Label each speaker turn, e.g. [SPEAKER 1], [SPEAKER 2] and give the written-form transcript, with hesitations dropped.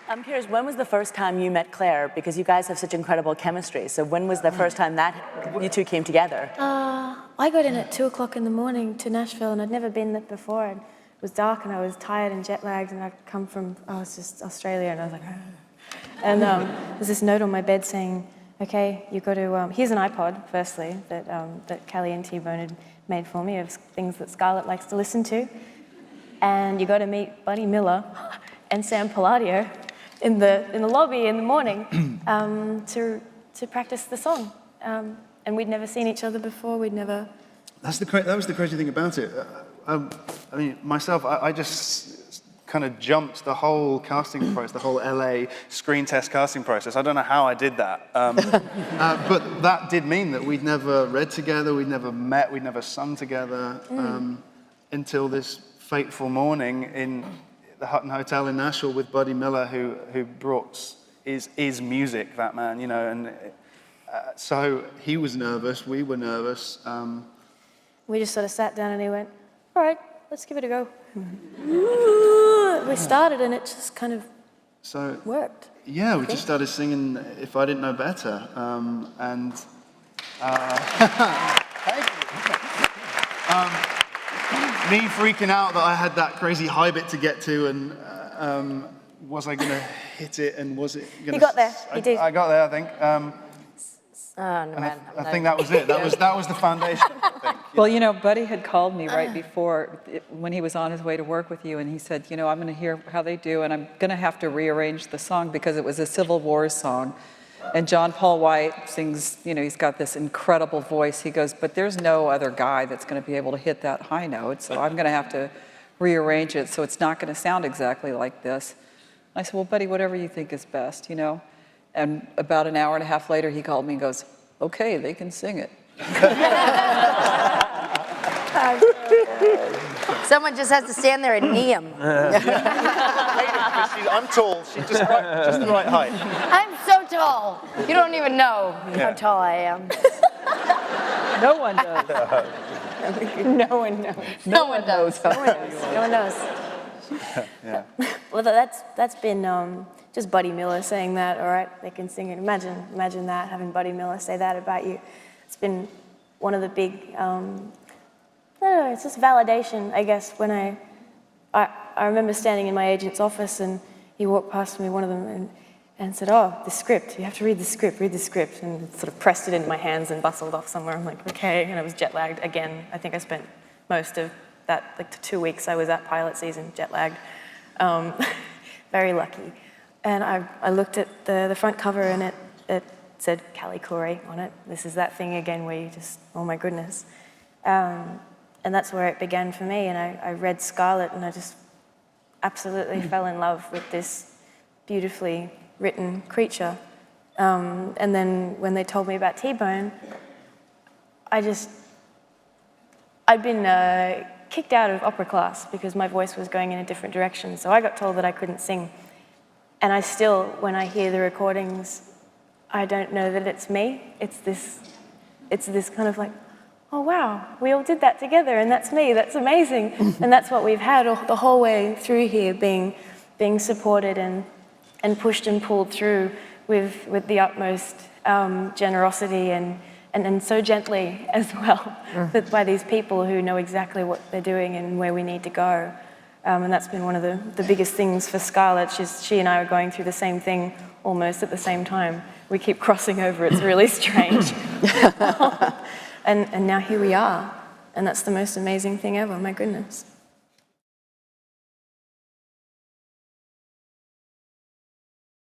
[SPEAKER 1] I'm curious, when was the first time you met Claire? Because you guys have such incredible chemistry. So when was the first time that you two came together?
[SPEAKER 2] I got in at 2 o'clock in the morning to Nashville, and I'd never been there before. And it was dark, and I was tired and jet lagged, and I'd come from, it's just Australia, and I was like, and there's this note on my bed saying, okay, you've got to, here's an iPod, firstly, that Callie and T-Bone had made for me of things that Scarlett likes to listen to. And you got to meet Buddy Miller and Sam Palladino in the lobby in the morning to practice the song. And we'd never seen each other before. We'd never.
[SPEAKER 3] That was the crazy thing about it. I mean, myself, I just kind of jumped the whole casting process, the whole LA screen test casting process. I don't know how I did that. But that did mean that we'd never read together, we'd never met, we'd never sung together until this fateful morning in the Hutton Hotel in Nashville with Buddy Miller, who brought is music, that man, you know, and so he was nervous, we were nervous.
[SPEAKER 2] We just sort of sat down and he went, all right, let's give it a go. We started and it just kind of worked.
[SPEAKER 3] Yeah, we just started singing If I Didn't Know Better. Thank you. Me freaking out that I had that crazy high bit to get to, and was I going to hit it, and was it going to...
[SPEAKER 2] You got there, you did.
[SPEAKER 3] I got there, I think. I think that was it. That was the foundation, I think.
[SPEAKER 4] Well, you know, Buddy had called me right before, when he was on his way to work with you, and he said, you know, I'm going to hear how they do, and I'm going to have to rearrange the song because it was a Civil War song. And John Paul White sings, you know, he's got this incredible voice. He goes, but there's no other guy that's going to be able to hit that high note, so I'm going to have to rearrange it so it's not going to sound exactly like this. I said, well, Buddy, whatever you think is best, you know. And about an hour and a half later, he called me and goes, okay, they can sing it.
[SPEAKER 5] Someone just has to stand there and knee him.
[SPEAKER 3] I'm tall. She's just the right height.
[SPEAKER 5] I'm so tall. You don't even know how tall I am.
[SPEAKER 4] No one does.
[SPEAKER 5] No one knows. No one knows.
[SPEAKER 2] No one knows.
[SPEAKER 3] Yeah.
[SPEAKER 2] Well, that's been just Buddy Miller saying that, all right, they can sing it. Imagine that, having Buddy Miller say that about you. It's been one of the big, I don't know, it's just validation, I guess, when I remember standing in my agent's office and he walked past me, one of them, and said, oh, the script, you have to read the script, and sort of pressed it into my hands and bustled off somewhere. I'm like, okay, and I was jet lagged again. I think I spent most of that, like the 2 weeks I was at pilot season, jet lagged. Very lucky. And I looked at the front cover and it said Callie Corey on it. This is that thing again where you just, oh my goodness. And that's where it began for me. And I read Scarlett and I just absolutely fell in love with this beautifully written creature. And then when they told me about T-Bone, I'd been kicked out of opera class because my voice was going in a different direction. So I got told that I couldn't sing. And I still, when I hear the recordings, I don't know that it's me. It's this kind of like, oh wow, we all did that together and that's me, that's amazing. And that's what we've had the whole way through here, being supported and pushed and pulled through with the utmost generosity and so gently as well, by these people who know exactly what they're doing and where we need to go. And that's been one of the biggest things for Scarlett. She and I are going through the same thing almost at the same time. We keep crossing over, it's really strange. And now here we are, and that's the most amazing thing ever, my goodness.